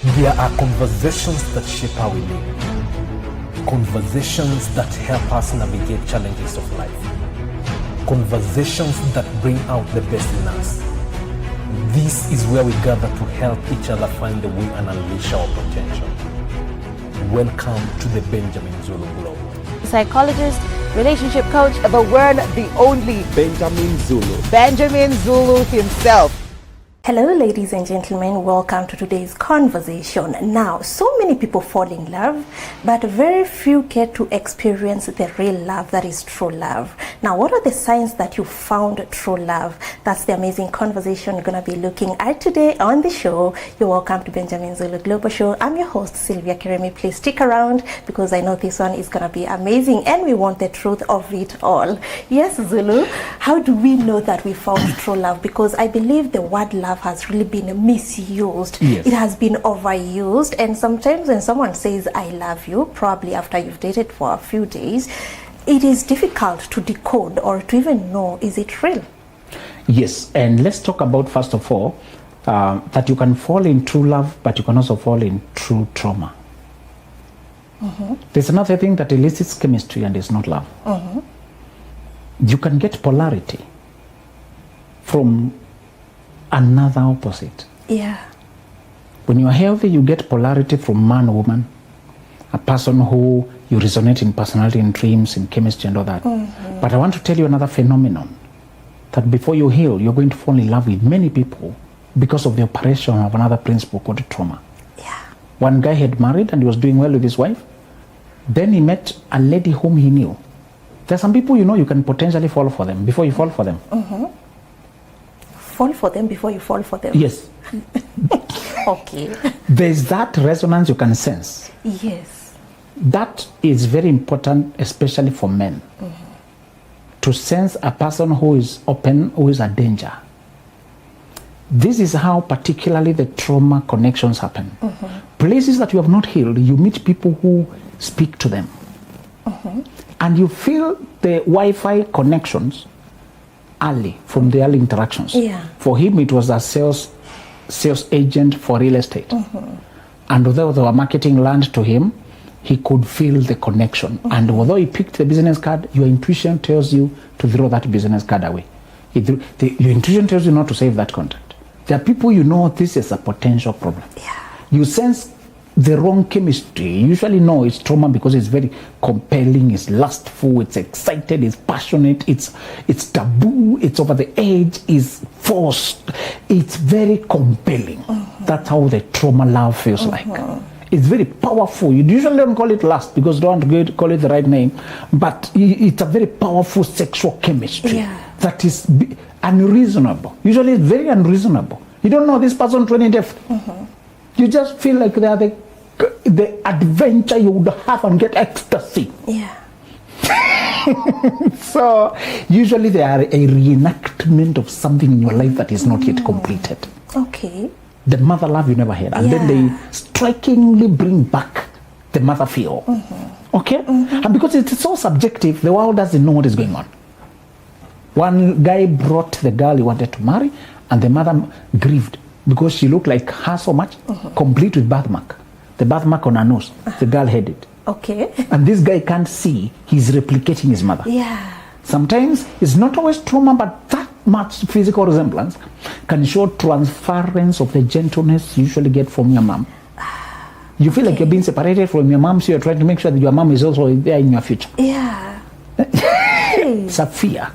There are conversations that shape how we live. Conversations that help us navigate challenges of life. Conversations that bring out the best in us. This is where we gather to help each other find the way and unleash our potential. Welcome to the Benjamin Zulu Globe. Psychologist, relationship coach, the one, the only Benjamin Zulu. Benjamin Zulu himself. Hello ladies and gentlemen, welcome to today's conversation. Now, so many people fall in love, but very few get to experience the real love that is true love. Now, what are the signs that you found true love? That's the amazing conversation we're going to be looking at today on the show. You're welcome to Benjamin Zulu Global Show. I'm your host, Sylvia Kiremi. Please stick around because I know this one is going to be amazing and we want the truth of it all. Yes, Zulu, how do we know that we found true love? Because I believe the word love has really been misused. Yes. It has been overused, and sometimes when someone says I love you, probably after you've dated for a few days, it is difficult to decode or to even know, is it real? Yes, and let's talk about first of all that you can fall in true love, but you can also fall in true trauma. There's another thing that elicits chemistry and is not love. You can get polarity from another opposite. Yeah. When you are healthy, you get polarity from man, woman, a person who you resonate in personality, in dreams, in chemistry and all that. But I want to tell you another phenomenon, that before you heal, you're going to fall in love with many people because of the operation of another principle called trauma. Yeah. One guy had married and he was doing well with his wife. Then he met a lady whom he knew. There are some people you know you can potentially fall for them before you fall for them. Fall for them before you fall for them. Yes. Okay. There's that resonance you can sense. Yes. That is very important, especially for men. To sense a person who is open, who is a danger. This is how particularly the trauma connections happen. Places that you have not healed, you meet people who speak to them. And you feel the Wi-Fi connections early, from the early interactions. Yeah. For him, it was a sales agent for real estate. And although they were marketing land to him, he could feel the connection. And although he picked the business card, your intuition tells you to throw that business card away. Your intuition tells you not to save that contact. There are people you know this is a potential problem. Yeah. You sense the wrong chemistry. You usually know it's trauma because it's very compelling, it's lustful, it's excited, it's passionate, it's taboo, it's over the edge, it's forced, it's very compelling. That's how the trauma love feels like. It's very powerful. You usually don't call it lust because you don't want to call it the right name, but it's a very powerful sexual chemistry that is unreasonable. Usually it's very unreasonable. You don't know this person to any depth. You just feel like they are the adventure you would have and get ecstasy. Yeah. So usually they are a reenactment of something in your life that is not yet completed. Okay. The mother love you never had, and then they strikingly bring back the mother feel. Okay? And because it's so subjective, the world doesn't know what is going on. One guy brought the girl he wanted to marry, and the mother grieved because she looked like her so much, complete with birthmark. The birthmark on her nose, the girl had it. Okay. And this guy can't see he's replicating his mother. Yeah. Sometimes it's not always trauma, but that much physical resemblance can show transference of the gentleness you usually get from your mom. You feel like you're being separated from your mom, so you're trying to make sure that your mom is also there in your future. Yeah. It's a fear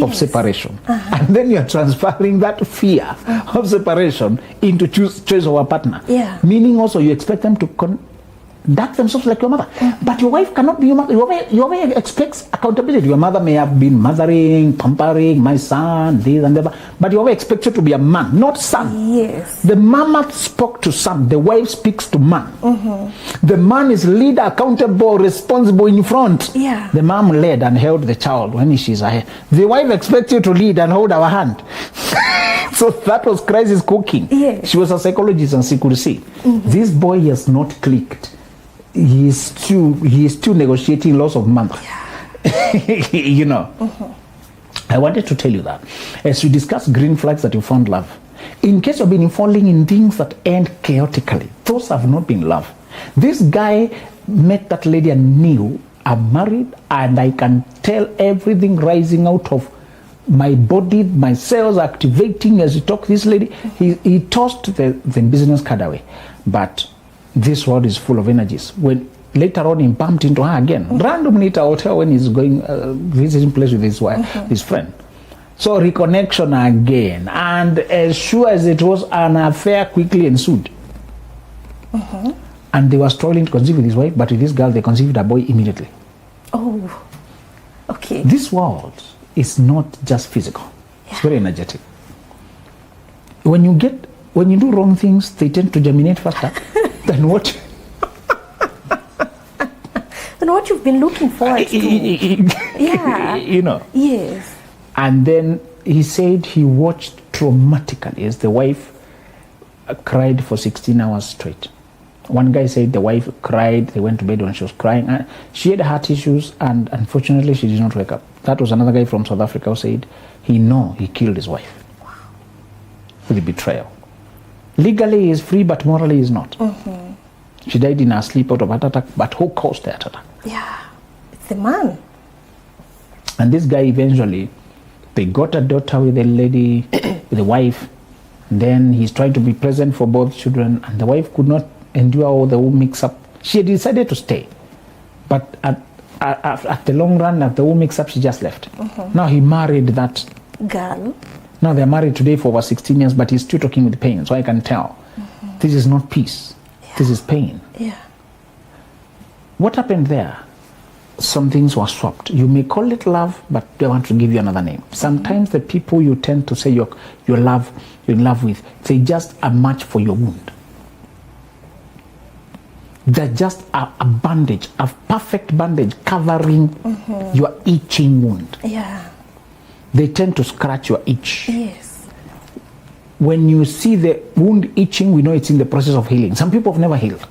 of separation. And then you're transferring that fear of separation into choice of a partner. Yeah. Meaning also you expect them to conduct themselves like your mother. But your wife cannot be your mother. Your wife expects accountability. Your mother may have been mothering, pampering, my son, this and that. But your wife expects you to be a man, not son. Yes. The mama spoke to son. The wife speaks to man. The man is leader, accountable, responsible in front. Yeah. The mom led and held the child when she's ahead. The wife expects you to lead and hold our hand. So that was crisis cooking. Yes. She was a psychologist and she could see. This boy has not clicked. He is still negotiating loss of money. You know. I wanted to tell you that as we discuss green flags that you found love, In case you've been falling in things that end chaotically, those have not been love. This guy met that lady and knew, I'm married and I can tell everything rising out of my body, my cells activating as he talked to this lady. He tossed the business card away. But this world is full of energies. When later on he bumped into her again, randomly at a hotel when he's going visiting place with his wife, his friend. So reconnection again, and as sure as it was, an affair quickly ensued. And they were struggling to conceive with his wife, but with this girl they conceived a boy immediately. Oh, okay. This world is not just physical; it's very energetic. When you do wrong things, they tend to germinate faster than what. Than what you've been looking forward to. Yeah. You know. Yes. And then he said he watched traumatically as the wife cried for 16 hours straight. One guy said the wife cried, they went to bed when she was crying. She had heart issues and unfortunately she did not wake up. That was another guy from South Africa who said he killed his wife. Wow. For the betrayal. Legally he is free, but morally he is not. She died in her sleep out of heart attack, but who caused the heart attack? Yeah, it's the man. And this guy eventually, they got a daughter with the lady, with the wife. Then he's trying to be present for both children, and the wife could not endure all the whole mix-up. She had decided to stay, but at the long run, at the whole mix-up, she just left. Now he married that girl. Now they're married today for over 16 years, but he's still talking with pain, so I can tell. This is not peace. Yeah. This is pain. Yeah. What happened there? Some things were swapped. You may call it love, but they want to give you another name. Sometimes the people you tend to say you're in love with, they just a match for your wound. They're just a bandage, a perfect bandage covering your itching wound. Yeah. They tend to scratch your itch. Yes. When you see the wound itching, we know it's in the process of healing. Some people have never healed.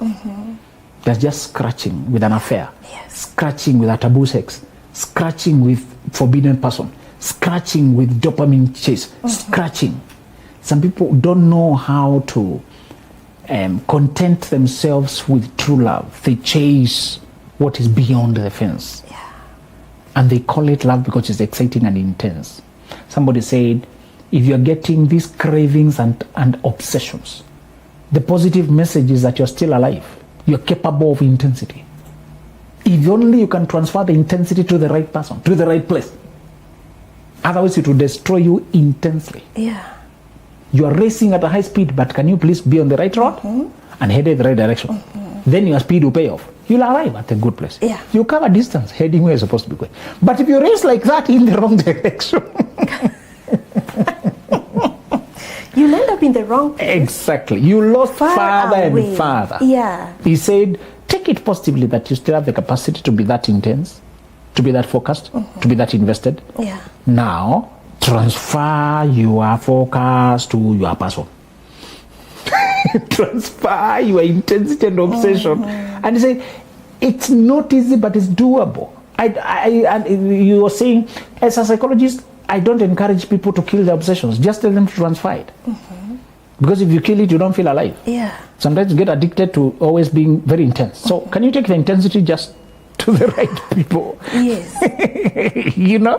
They're just scratching with an affair, scratching with a taboo sex, scratching with forbidden person, scratching with dopamine chase, scratching. Some people don't know how to content themselves with true love. They chase what is beyond the fence. Yeah. And they call it love because it's exciting and intense. Somebody said, if you're getting these cravings and obsessions, the positive message is that you're still alive. You're capable of intensity. If only you can transfer the intensity to the right person, to the right place. Otherwise, it will destroy you intensely. Yeah. You are racing at a high speed, but can you please be on the right road and head in the right direction? Then your speed will pay off. You'll arrive at a good place. Yeah. You cover distance heading where you're supposed to be going. But if you race like that in the wrong direction, you'll end up in the wrong place. Exactly. You lost farther and farther. Yeah. He said, take it positively that you still have the capacity to be that intense, to be that focused, to be that invested. Yeah. Now, transfer your focus to your person. Transfer your intensity and obsession. And he said, it's not easy, but it's doable. You were saying, as a psychologist, I don't encourage people to kill their obsessions. Just tell them to transfer it. Because if you kill it, you don't feel alive. Yeah. Sometimes you get addicted to always being very intense. So can you take the intensity just to the right people? Yes. You know?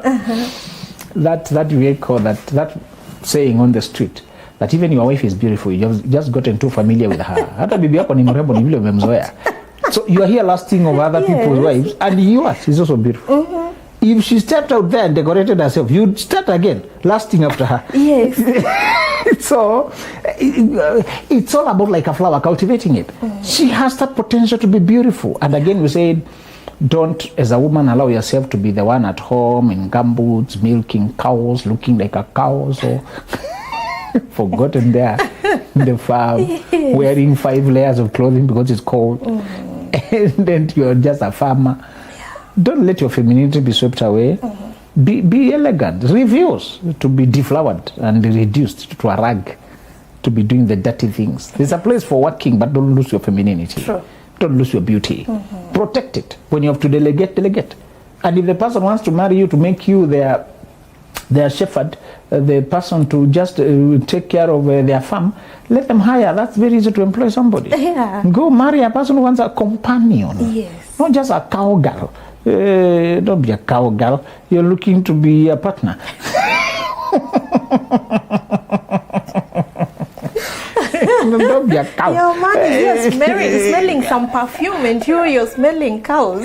That we call that saying on the street, that even your wife is beautiful, you've just gotten too familiar with her. Hata bibi yako ni mrembo ni vile umemzoea. So you are here lasting over other people's wives, and yours is also beautiful. If she stepped out there and decorated herself, you'd start again, lasting after her. Yes. So it's all about like a flower, cultivating it. She has that potential to be beautiful. And again, we said, don't, as a woman, allow yourself to be the one at home in gumboots, milking cows, looking like a cow, so forgotten there in the farm, wearing 5 layers of clothing because it's cold, and then you're just a farmer. Don't let your femininity be swept away. Be elegant. Refuse to be deflowered and reduced to a rag, to be doing the dirty things. There's a place for working, but don't lose your femininity. Sure. Don't lose your beauty. Protect it. When you have to delegate, delegate. And if the person wants to marry you to make you their their shepherd, the person to just take care of their farm, let them hire. That's very easy to employ somebody. Yeah. Go marry a person who wants a companion. Yes. Not just a cowgirl. Don't be a cowgirl. You're looking to be a partner. Don't be a cow. Your man is just smelling some perfume and you're smelling cows.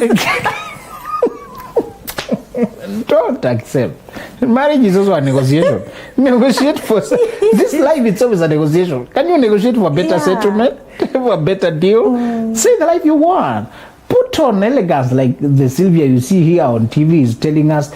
Don't accept. Marriage is also a negotiation. Negotiate for this life itself is a negotiation. Can you negotiate for a better settlement, for a better deal? Say the life you want. Put on elegance like the Sylvia you see here on TV is telling us.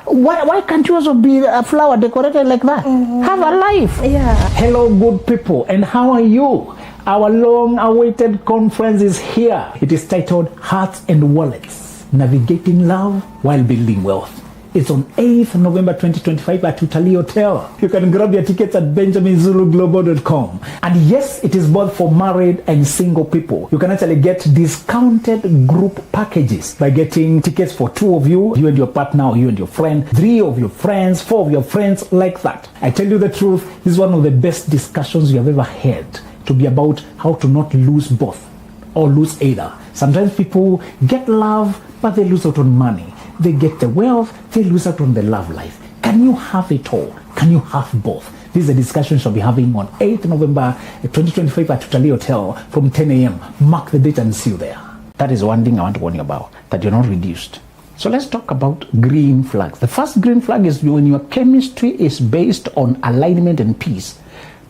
Why can't you also be a flower decorated like that? Have a life. Yeah. Hello, good people, and how are you? Our long-awaited conference is here. It is titled Hearts and Wallets, Navigating Love While Building Wealth. It's on 8th November 2025 at Utalii Hotel. You can grab your tickets at benjaminzuluglobal.com. And yes, it is both for married and single people. You can actually get discounted group packages by getting tickets for 2 of you, you and your partner, or you and your friend, 3 of your friends, 4 of your friends, like that. I tell you the truth, this is one of the best discussions you have ever had, to be about how to not lose both or lose either. Sometimes people get love, but they lose out on money. They get the wealth, they lose out on the love life. Can you have it all? Can you have both? This is a discussion we'll be having on 8th November 2025 at Utalii Hotel from 10 a.m. Mark the date and see you there. That is one thing I want to warn you about, that you're not reduced. So let's talk about green flags. The first green flag is when your chemistry is based on alignment and peace,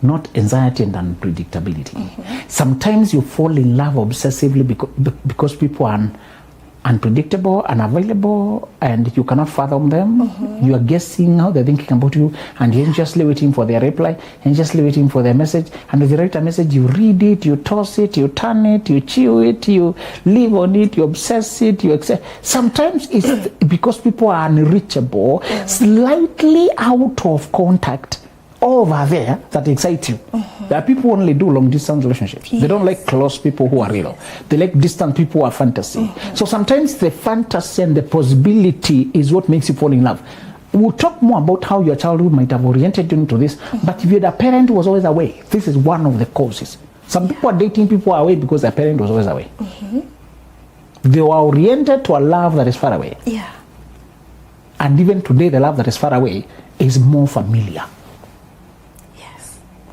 not anxiety and unpredictability. Sometimes you fall in love obsessively because people are unpredictable, unavailable, and you cannot fathom them. You are guessing how they're thinking about you, and you're anxiously waiting for their reply, anxiously waiting for their message. And if they write a message, you read it, you toss it, you turn it, you chew it, you live on it, you obsess it, you accept. Sometimes it's because people are unreachable, slightly out of contact over there, that excites you. There are people who only do long distance relationships. They don't like close people who are real. They like distant people who are fantasy. So sometimes the fantasy and the possibility is what makes you fall in love. We'll talk more about how your childhood might have oriented you into this, but if you had a parent who was always away, this is one of the causes. Some people are dating people away because their parent was always away. They were oriented to a love that is far away. Yeah. And even today, the love that is far away is more familiar.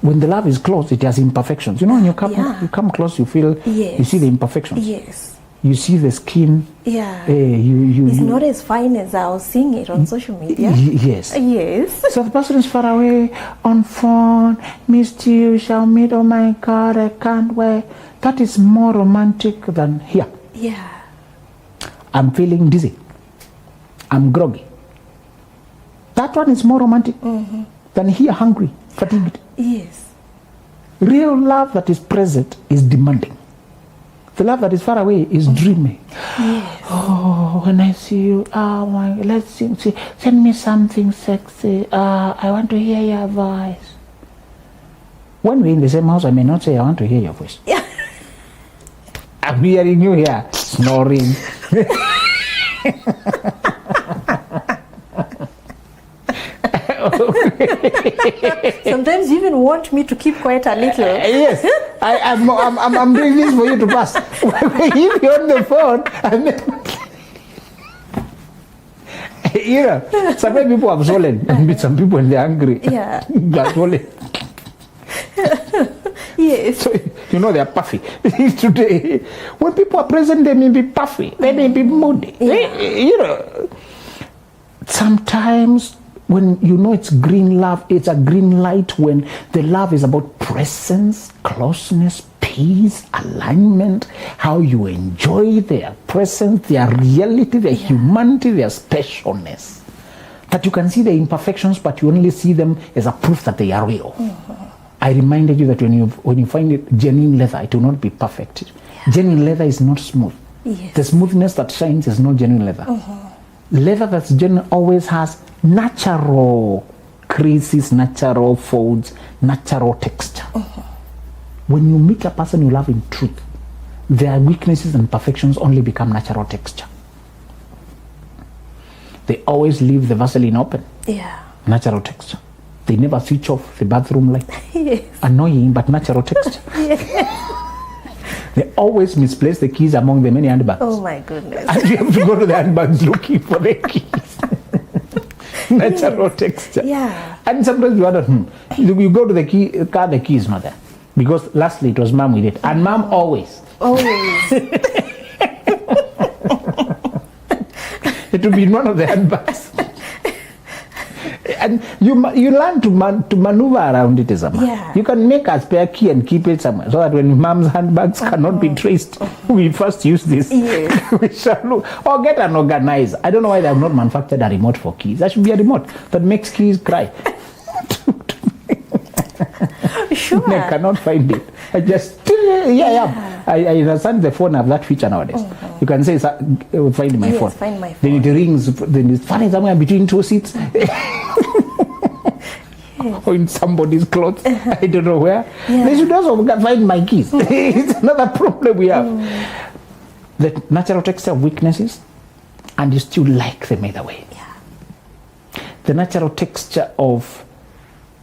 When the love is close, it has imperfections. You know, when you come close, you feel, you see the imperfections. Yes. You see the skin. Yeah. It's not as fine as I was seeing it on social media. Yes. Yes. So the person is far away, on phone, missed you, shall meet, oh my God, I can't wait. That is more romantic than here. Yeah. I'm feeling dizzy. I'm groggy. That one is more romantic than here, hungry, fatigued. Yes. Real love that is present is demanding. The love that is far away is dreamy. Yes. Oh, when I see you, oh my, let's sing, send me something sexy. I want to hear your voice. When we're in the same house, I may not say I want to hear your voice. Yeah. I'm hearing you here snoring. Sometimes you even want me to keep quiet a little. Yes, I'm doing this for you to pass. If you're on the phone, and then, you know, sometimes people have swollen, and some people when they're angry, Yeah. they're swollen. Yes. So, you know, they're puffy. Today, when people are present, they may be puffy, they may be moody. You know, sometimes when you know it's green love, it's a green light when the love is about presence, closeness, peace, alignment, how you enjoy their presence, their reality, their humanity, their specialness. That you can see the imperfections, but you only see them as a proof that they are real. I reminded you that when you find it genuine leather, it will not be perfect. Genuine leather is not smooth. Yes. The smoothness that shines is not genuine leather. Leather that's genuine always has natural creases, natural folds, natural texture. When you meet a person you love in truth, their weaknesses and imperfections only become natural texture. They always leave the Vaseline open. Yeah. Natural texture. They never switch off the bathroom light. Yes. Annoying, but natural texture. They always misplace the keys among the many handbags. Oh my goodness. And you have to go to the handbags looking for the keys. Natural texture. Yeah. And sometimes you wonder, you go to the car, the key is not there. Because lastly, it was mom with it. And mom always. Always. It will be in one of the handbags. And you learn to maneuver around it as a man. Yeah. You can make a spare key and keep it somewhere so that when mom's handbags cannot be traced, we first use this. Yes. We shall look. Or get an organizer. I don't know why they have not manufactured a remote for keys. That should be a remote that makes keys cry. Sure. I cannot find it. I just, I understand the phone have that feature nowadays. You can say, find my phone. Find my phone. Then it rings, then it's funny somewhere between two seats. Or in somebody's clothes. I don't know where. Yeah. They should also find my keys. It's another problem we have. The natural texture of weaknesses, and you still like them either way. Yeah. The natural texture of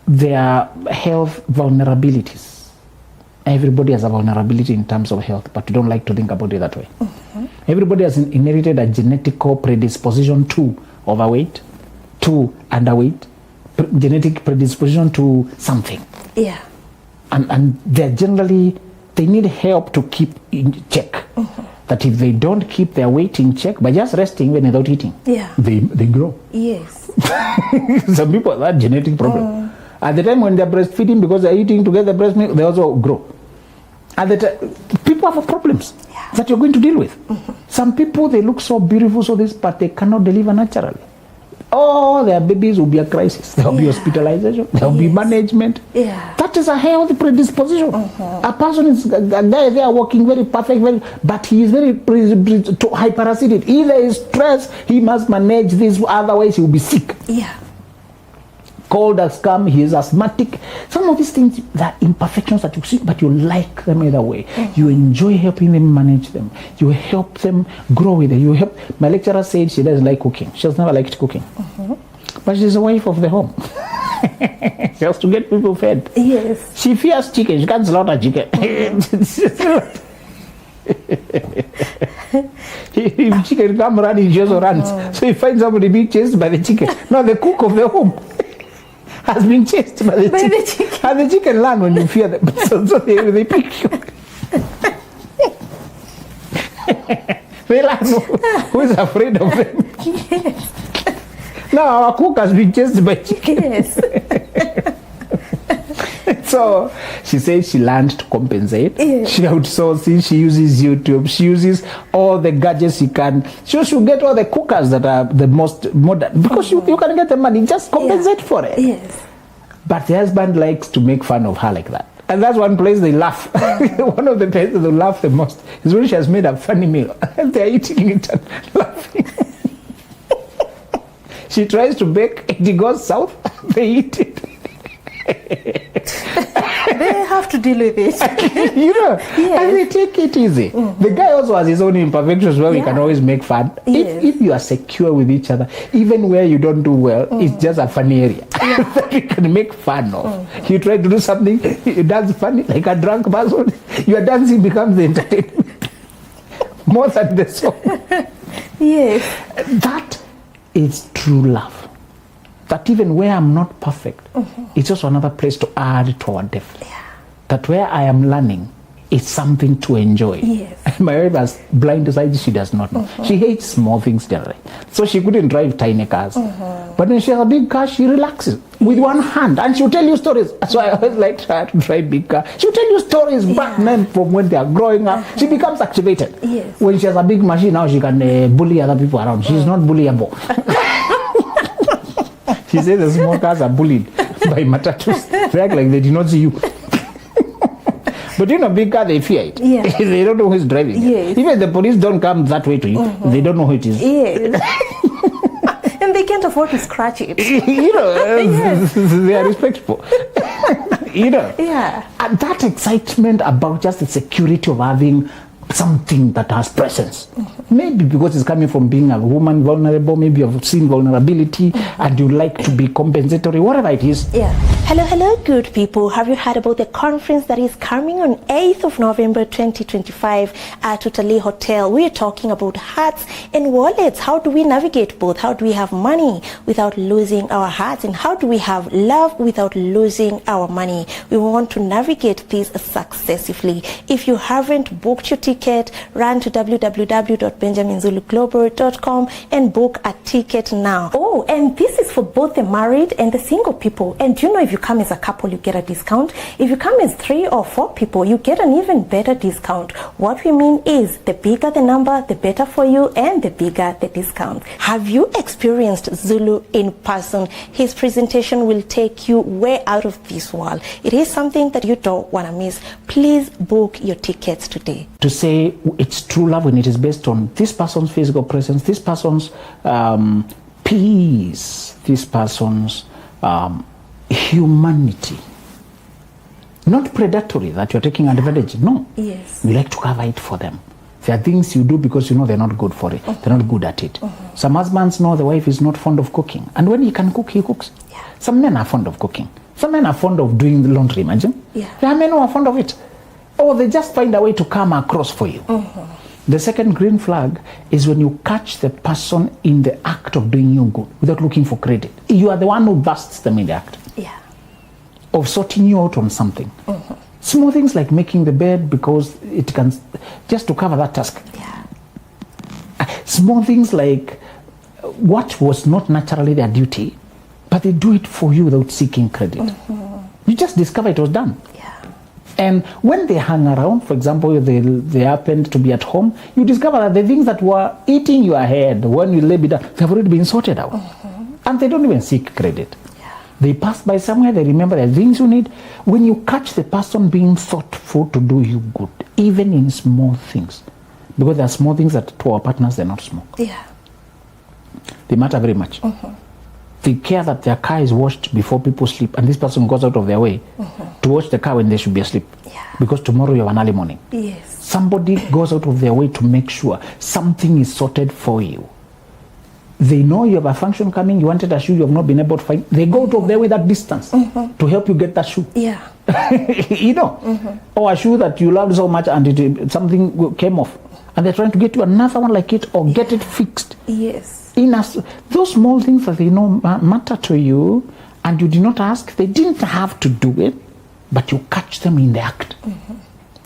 their health vulnerabilities. Everybody has a vulnerability in terms of health, but you don't like to think about it that way. Everybody has inherited a genetical predisposition to overweight, to underweight, genetic predisposition to something. Yeah. And they're generally, they need help to keep in check. That if they don't keep their weight in check by just resting when without eating, Yeah. they grow. Yes. Some people have that genetic problem. At the time when they're breastfeeding, because they're eating together breast milk, they also grow. At the time, people have problems that you're going to deal with. Some people, they look so beautiful, so this, but they cannot deliver naturally. Oh, their babies will be a crisis. There will be hospitalization. There will be management. Yeah. That is a healthy predisposition. A person is a guy there walking very perfect, but he is very to hyperacidity. Either is stress, he must manage this, otherwise he will be sick. Yeah. Cold has come, he is asthmatic. Some of these things, that imperfections that you see, but you like them either way. You enjoy helping them manage them. You help them grow with it. You help. My lecturer said she doesn't like cooking. She has never liked cooking. But she's a wife of the home. She has to get people fed. Yes. She fears chicken. She can't slaughter chicken. If chicken come running, she also runs. So you find somebody being chased by the chicken. Now the cook of the home has been chased by the chicken. And the chicken learn when you fear them. So they pick you. They learn who is afraid of them. Yes. Now our cook has been chased by chicken. Yes. So she says she learned to compensate. Yes. She outsources, she uses YouTube, she uses all the gadgets she can. So she'll get all the cookers that are the most modern, because you can get the money, just compensate for it. Yes. But the husband likes to make fun of her like that. And that's one place they laugh. One of the places they laugh the most is when she has made a funny meal. And they're eating it and laughing. She tries to bake, it goes south, they eat it. They have to deal with it. And they take it easy. The guy also has his own imperfections where we can always make fun. Yes. If you are secure with each other, even where you don't do well, it's just a funny area that you can make fun of. You try to do something, you dance funny, like a drunk person, your dancing becomes the entertainment more than the song. Yes. That is true love. That even where I'm not perfect, it's also another place to add to our depth. Yeah. That where I am learning is something to enjoy. Yes. My wife has blind sides, she does not know. She hates small things generally. So she couldn't drive tiny cars. But when she has a big car, she relaxes with one hand and she'll tell you stories. So I always liked her to drive big car. She'll tell you stories back then from when they are growing up. She becomes activated. Yes. When she has a big machine, now she can bully other people around. She's not bullyable. She says the small cars are bullied by matatus. They act like they did not see you. But big car, they fear it. Yeah. They don't know who's driving. Yes. Even the police don't come that way to you. They don't know who it is. Yes. And they can't afford to scratch it. They are respectful. Yeah. And that excitement about just the security of having something that has presence. Maybe because it's coming from being a woman vulnerable, maybe you've seen vulnerability and you like to be compensatory, whatever it is. Yeah. Hello, good people. Have you heard about the conference that is coming on 8th of November 2025 at Tutali Hotel? We're talking about hearts and wallets. How do we navigate both? How do we have money without losing our hearts? And how do we have love without losing our money? We want to navigate this successfully. If you haven't booked your ticket, run to www.benjaminzuluglobal.com and book a ticket now. Oh, and this is for both the married and the single people. And you know, if you come as a couple, you get a discount. If you come as 3 or 4 people, you get an even better discount. What we mean is the bigger the number, the better for you, and the bigger the discount. Have you experienced Zulu in person? His presentation will take you way out of this world. It is something that you don't want to miss. Please book your tickets today. To say it's true love when it is based on this person's physical presence, this person's peace, this person's humanity. Not predatory, that you're taking advantage. No. Yes. You like to cover it for them. There are things you do because you know they're not good for it. They're not good at it. Some husbands know the wife is not fond of cooking. And when he can cook, he cooks. Yeah. Some men are fond of cooking. Some men are fond of doing the laundry, imagine. Yeah. There are men who are fond of it. Or they just find a way to come across for you. The second green flag is when you catch the person in the act of doing you good without looking for credit. You are the one who busts them in the act. Yeah. Of sorting you out on something. Small things like making the bed because it can, just to cover that task. Yeah. Small things like what was not naturally their duty, but they do it for you without seeking credit. You just discover it was done. Yeah. And when they hang around, for example, they happened to be at home, you discover that the things that were eating your head when you lay it down, they've already been sorted out. And they don't even seek credit. They pass by somewhere, they remember the things you need. When you catch the person being thoughtful to do you good, even in small things, because there are small things that to our partners, they're not small. Yeah. They matter very much. They care that their car is washed before people sleep, and this person goes out of their way to wash the car when they should be asleep. Yeah. Because tomorrow you have an early morning. Yes. Somebody goes out of their way to make sure something is sorted for you. They know you have a function coming, you wanted a shoe you have not been able to find. They go out of their way that distance to help you get that shoe. Yeah. You know? Or a shoe that you loved so much and something came off. And they're trying to get you another one like it or get it fixed. Yes. Those small things that they know matter to you and you did not ask, they didn't have to do it, but you catch them in the act.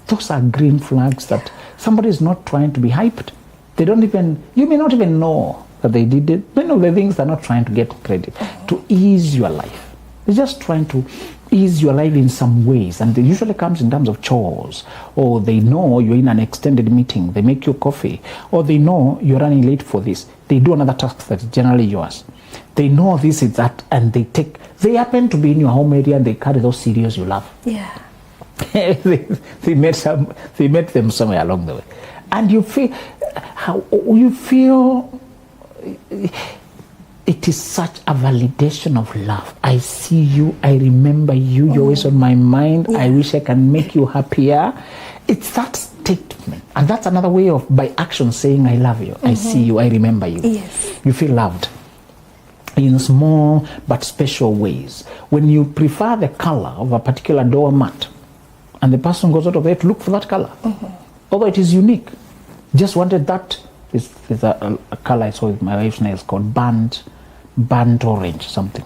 Those are green flags that somebody is not trying to be hyped. They don't even, you may not even know that they did it. Many of the things they're not trying to get credit, to ease your life. They're just trying to ease your life in some ways, and it usually comes in terms of chores, or they know you're in an extended meeting, they make you coffee, or they know you're running late for this. They do another task that's generally yours. They know this is that, and they happen to be in your home area and they carry those cereals you love. Yeah. they met them somewhere along the way. And you feel it is such a validation of love. I see you, I remember you, you're always on my mind. I wish I can make you happier. It's that statement. And that's another way of, by action, saying I love you, I see you, I remember you. Yes. You feel loved in small but special ways. When you prefer the color of a particular doormat and the person goes out of there to look for that color, although it is unique, just wanted that. There's a color I saw with my wife's nails called burnt orange something.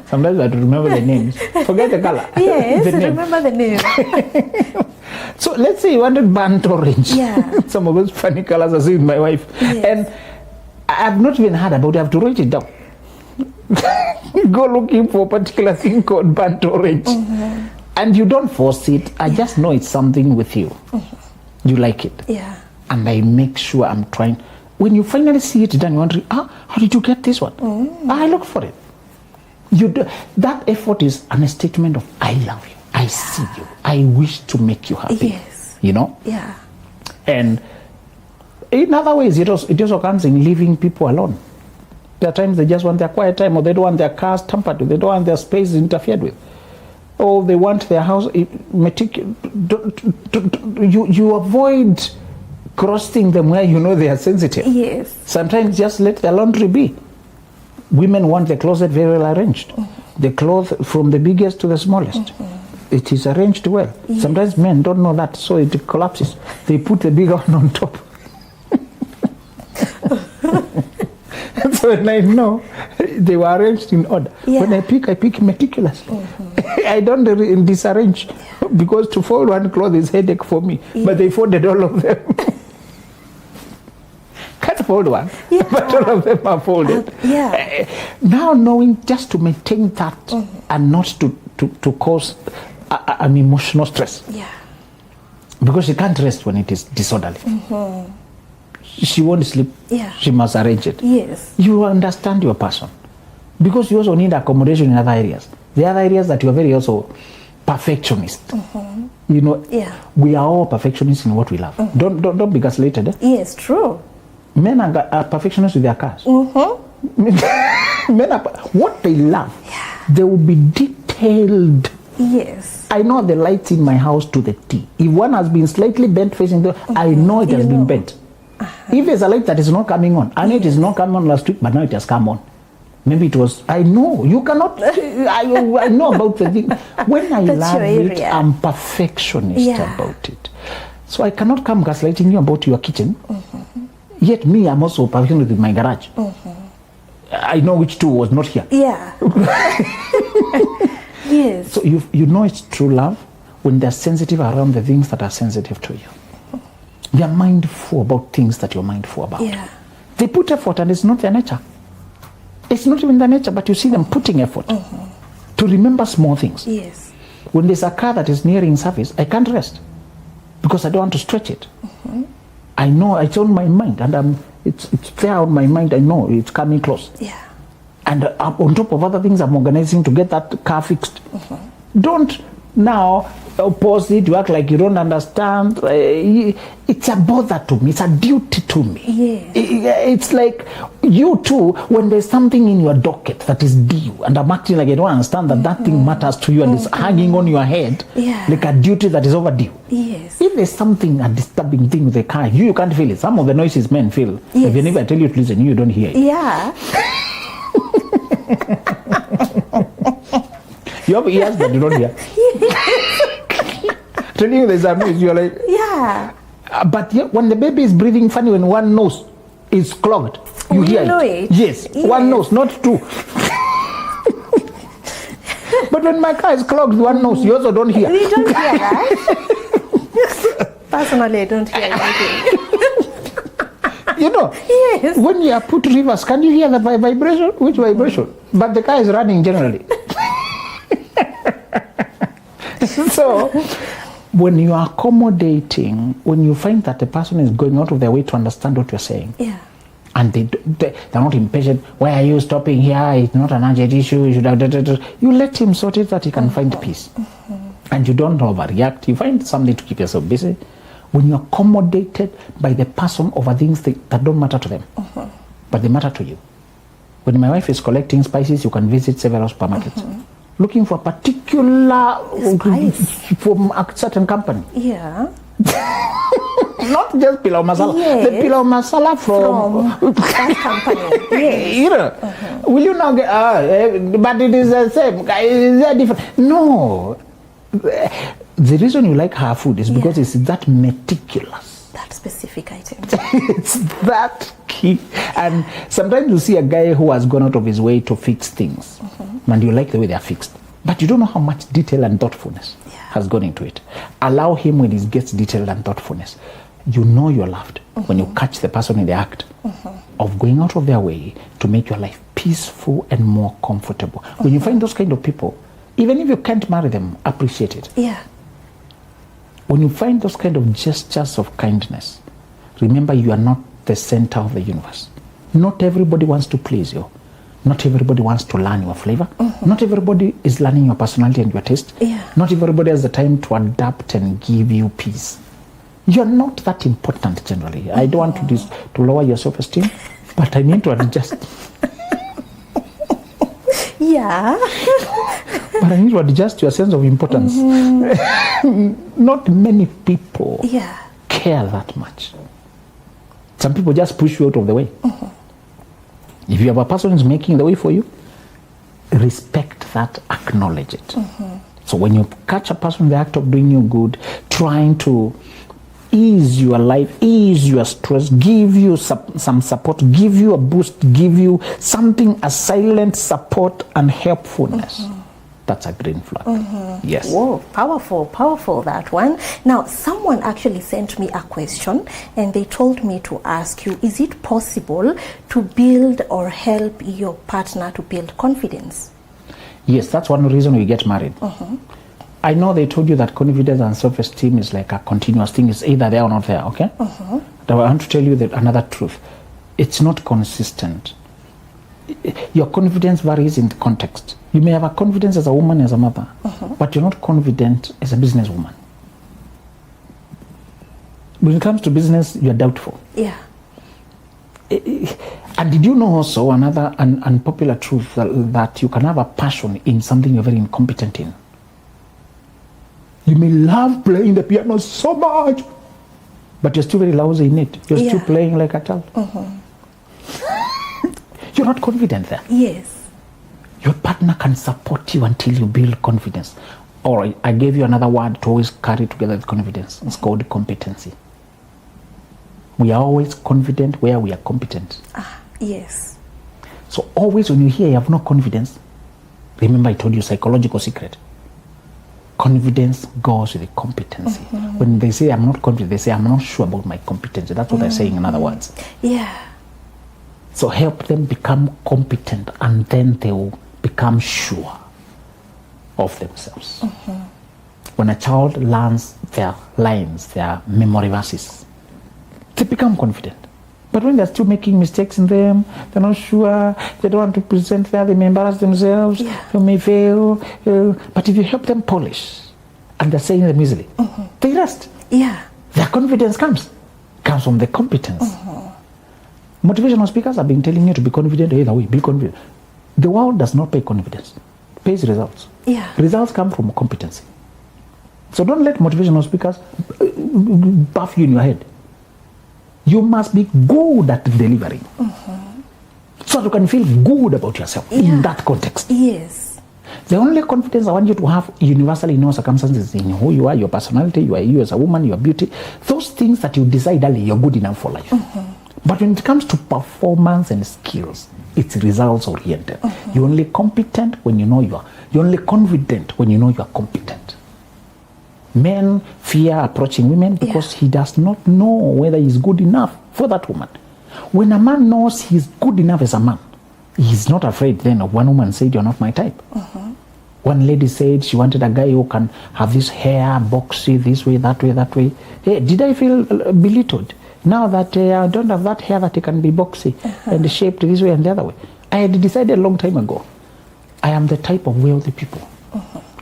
Sometimes I have to remember the names. Forget the color. Yes, the name. remember the name. So let's say you wanted burnt orange. Yeah. Some of those funny colors I see with my wife. Yes. And I've not even heard about it. I have to write it down. Go looking for a particular thing called burnt orange. And you don't force it. I just know it's something with you. You like it. Yeah. And I make sure I'm trying. When you finally see it done, you're wondering, how did you get this one? I look for it. That effort is a statement of, I love you. I see you. I wish to make you happy. Yes. You know? Yeah. And in other ways, it also comes in leaving people alone. There are times they just want their quiet time, or they don't want their cars tampered with. They don't want their space interfered with. or they want their house you avoid crossing them where you know they are sensitive. Yes. Sometimes just let the laundry be. Women want the closet very well arranged. The clothes from the biggest to the smallest. It is arranged well. Yes. Sometimes men don't know that, so it collapses. They put the bigger one on top. So when I know they were arranged in order. Yeah. When I pick meticulously. I don't disarrange, because to fold one cloth is headache for me. Yeah. But they folded all of them. Can't fold one, Yeah. but all of them are folded. Yeah. Now knowing just to maintain that and not to cause an emotional stress, Yeah. because she can't rest when it is disorderly. She won't sleep. Yeah. She must arrange it. Yes. You understand your person, because you also need accommodation in other areas. The other areas that you are very also perfectionist. You know, Yeah. we are all perfectionists in what we love. Don't be gaslighted. Eh? Yes, true. Men are perfectionists with their cars. Men are what they love. They will be detailed. Yes. I know the lights in my house to the T. If one has been slightly bent facing the, I know it has been bent. If there's a light that is not coming on, I know it is not coming on last week, but now it has come on. Maybe it was, I know, you cannot, I know about the thing. When I That's love your it, area. I'm perfectionist Yeah. about it. So I cannot come gaslighting you about your kitchen. Yet me, I'm also perfectionist with my garage. I know which two was not here. Yeah. Yes. So you know it's true love when they're sensitive around the things that are sensitive to you. They're mindful about things that you're mindful about. Yeah. They put effort, and it's not their nature. It's not even their nature, but you see them putting effort to remember small things. Yes. When there's a car that is nearing service, I can't rest because I don't want to stretch it. I know it's on my mind, and it's there on my mind. I know it's coming close. Yeah. And on top of other things, I'm organizing to get that car fixed. Don't now oppose it, you act like you don't understand. It's a bother to me. It's a duty to me. Yeah. It's like you too, when there's something in your docket that is due, and I'm acting like I don't understand that that thing matters to you and it's hanging on your head, Yeah. like a duty that is overdue. Yes. If there's something, a disturbing thing with the car, you can't feel it. Some of the noises men feel. Yes. If you never tell you to listen, you don't hear it. Yeah. You have ears but you don't hear. Telling you there's a noise, you're like, Yeah. but yeah, when the baby is breathing funny, when one nose is clogged, you hear know it. it. Yes, one nose, not two. But when my car is clogged, one nose, you also don't hear. We don't hear that. Personally, I don't hear anything. You know, Yes. when you are put reverse, can you hear the vibration? Which vibration? But the car is running generally. So, when you are accommodating, when you find that the person is going out of their way to understand what you're saying, Yeah. and they're not impatient, why are you stopping here? It's not an urgent issue. You should have, you let him sort it that he can find peace. And you don't overreact. You find something to keep yourself busy. When you're accommodated by the person over things that don't matter to them, but they matter to you. When my wife is collecting spices, you can visit several supermarkets looking for a particular Spice. from a certain company. Yeah. Not just pilau masala. Yes. The pilau masala from that company. Yes. you know, will you now get? But it is the same. Is there different? No. The reason you like her food is because it's that meticulous. That specific item. It's that key. And sometimes you see a guy who has gone out of his way to fix things, and you like the way they are fixed, but you don't know how much detail and thoughtfulness has gone into it. Allow him when he gets detail and thoughtfulness. You know you're loved when you catch the person in the act of going out of their way to make your life peaceful and more comfortable. When you find those kind of people, even if you can't marry them, appreciate it. Yeah. When you find those kind of gestures of kindness, remember you are not the center of the universe. Not everybody wants to please you. Not everybody wants to learn your flavor. Not everybody is learning your personality and your taste. Yeah. Not everybody has the time to adapt and give you peace. You're not that important generally. I don't want to lower your self-esteem, but I need to adjust. Yeah. But I need to adjust your sense of importance. Not many people Yeah. care that much. Some people just push you out of the way. If you have a person who's making the way for you, respect that, acknowledge it. So when you catch a person in the act of doing you good, trying to ease your life, ease your stress, give you some support, give you a boost, give you something, a silent support and helpfulness, that's a green flag. Yes. Whoa, powerful that one. Now, someone actually sent me a question and they told me to ask you, is it possible to build or help your partner to build confidence? Yes, that's one reason we get married. I know they told you that confidence and self-esteem is like a continuous thing. It's either there or not there, okay? But I want to tell you that another truth. It's not consistent. Your confidence varies in the context. You may have a confidence as a woman, as a mother, but you're not confident as a businesswoman. When it comes to business, you're doubtful. Yeah. And did you know also another unpopular truth that you can have a passion in something you're very incompetent in? You may love playing the piano so much, but you're still very lousy in it. You're still playing like a child. You're not confident there. Yes. Your partner can support you until you build confidence. All right, I gave you another word to always carry together with confidence. It's called competency. We are always confident where we are competent. Yes. So always when you hear you have no confidence, remember I told you psychological secret. Confidence goes with the competency. When they say I'm not confident, they say I'm not sure about my competency. That's what they're saying in other words. Yeah. So help them become competent and then they will become sure of themselves. When a child learns their lines, their memory verses, they become confident. But when they're still making mistakes in them, they're not sure, they don't want to present there, they may embarrass themselves, they may fail. But if you help them polish, and they're saying them easily, they rest. Yeah. Their confidence comes from the competence. Motivational speakers have been telling you to be confident either way, be confident. The world does not pay confidence, it pays results. Yeah. Results come from competency. So don't let motivational speakers buff you in your head. You must be good at delivering. So that you can feel good about yourself in that context. Yes. The only confidence I want you to have universally in all circumstances in who you are, your personality, you as a woman, your beauty, those things that you decide early, you're good enough for life. But when it comes to performance and skills, it's results oriented. You're only competent when you know you are. You're only confident when you know you are competent. Men fear approaching women because he does not know whether he's good enough for that woman. When a man knows he's good enough as a man, he's not afraid then of one woman said, you're not my type. One lady said she wanted a guy who can have this hair, boxy, this way, that way, that way. Hey, did I feel belittled? Now that I don't have that hair that it can be boxy and shaped this way and the other way. I had decided a long time ago, I am the type of wealthy people.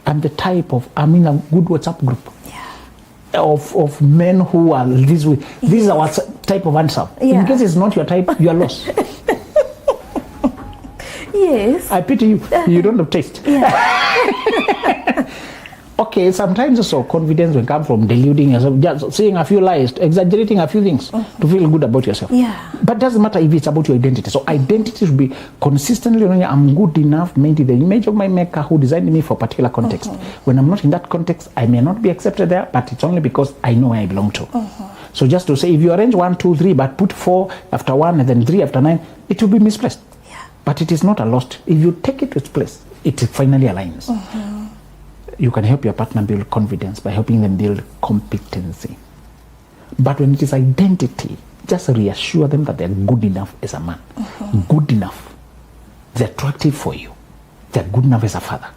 I'm the type of, I'm in a good WhatsApp group of men who are this way. This is our type of answer. In case it's not your type, you are lost. Yes. I pity you. You don't have taste. Okay, sometimes also confidence will come from deluding yourself, just saying a few lies, exaggerating a few things to feel good about yourself. But it doesn't matter if it's about your identity. So identity should be consistently knowing I'm good enough, made in the image of my maker who designed me for a particular context. When I'm not in that context, I may not be accepted there, but it's only because I know where I belong to. So just to say, if you arrange 1, 2, 3, but put 4 after 1 and then 3 after 9, it will be misplaced. But it is not a lost. If you take it to its place, it finally aligns. You can help your partner build confidence by helping them build competency. But when it is identity, just reassure them that they're good enough as a man. Good enough. They're attractive for you. They're good enough as a father.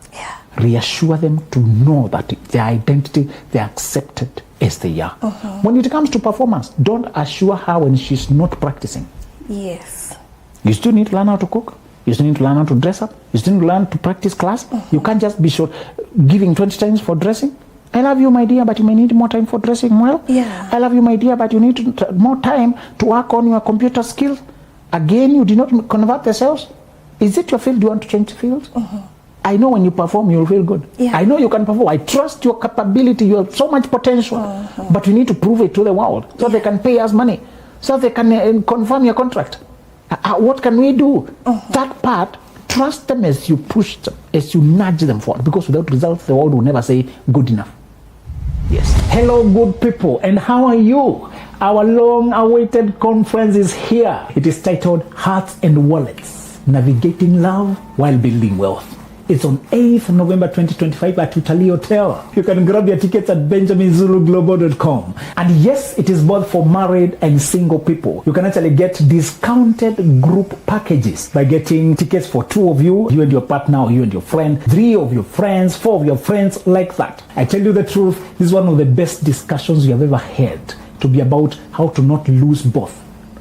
Reassure them to know that their identity, they're accepted as they are. When it comes to performance, don't assure her when she's not practicing. Yes. You still need to learn how to cook. You still need to learn how to dress up. You still need to learn to practice class. You can't just be giving 20 times for dressing. I love you, my dear, but you may need more time for dressing well. I love you, my dear, but you need more time to work on your computer skills. Again, you did not convert the cells. Is it your field? Do you want to change the field? I know when you perform, you'll feel good. Yeah. I know you can perform. I trust your capability. You have so much potential. But you need to prove it to the world so they can pay us money, so they can confirm your contract. What can we do? That part, trust them as you push them, as you nudge them forward. Because without results, the world will never say good enough. Yes. Hello, good people, and how are you? Our long-awaited conference is here. It is titled Hearts and Wallets, Navigating Love While Building Wealth. It's on 8th November 2025 at Utalii Hotel. You can grab your tickets at benjaminzuluglobal.com. And yes, it is both for married and single people. You can actually get discounted group packages by getting tickets for 2 of you and your partner, or you and your friend, 3 of your friends, 4 of your friends, like that. I tell you the truth, this is one of the best discussions you have ever had, to be about how to not lose both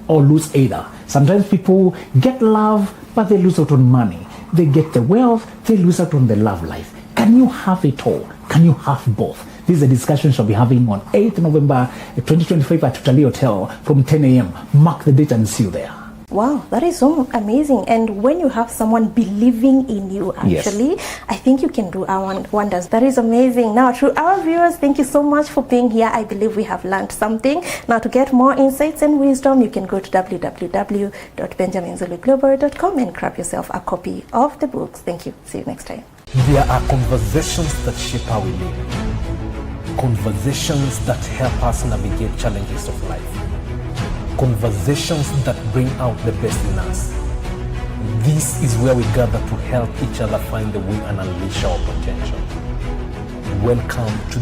or lose either. Sometimes people get love, but they lose out on money. They get the wealth, they lose out on the love life. Can you have it all? Can you have both? This is a discussion we'll be having on 8th November 2025 at Utalii Hotel from 10 a.m. Mark the date and see you there. Wow, that is so amazing. And when you have someone believing in you, actually, Yes. I think you can do wonders. That is amazing. Now, to our viewers, thank you so much for being here. I believe we have learned something. Now, to get more insights and wisdom, you can go to www.benjaminzuluglobal.com and grab yourself a copy of the books. Thank you. See you next time. There are conversations that shape how we live, conversations that help us navigate challenges of life, conversations that bring out the best in us. This is where we gather to help each other find the way and unleash our potential. Welcome to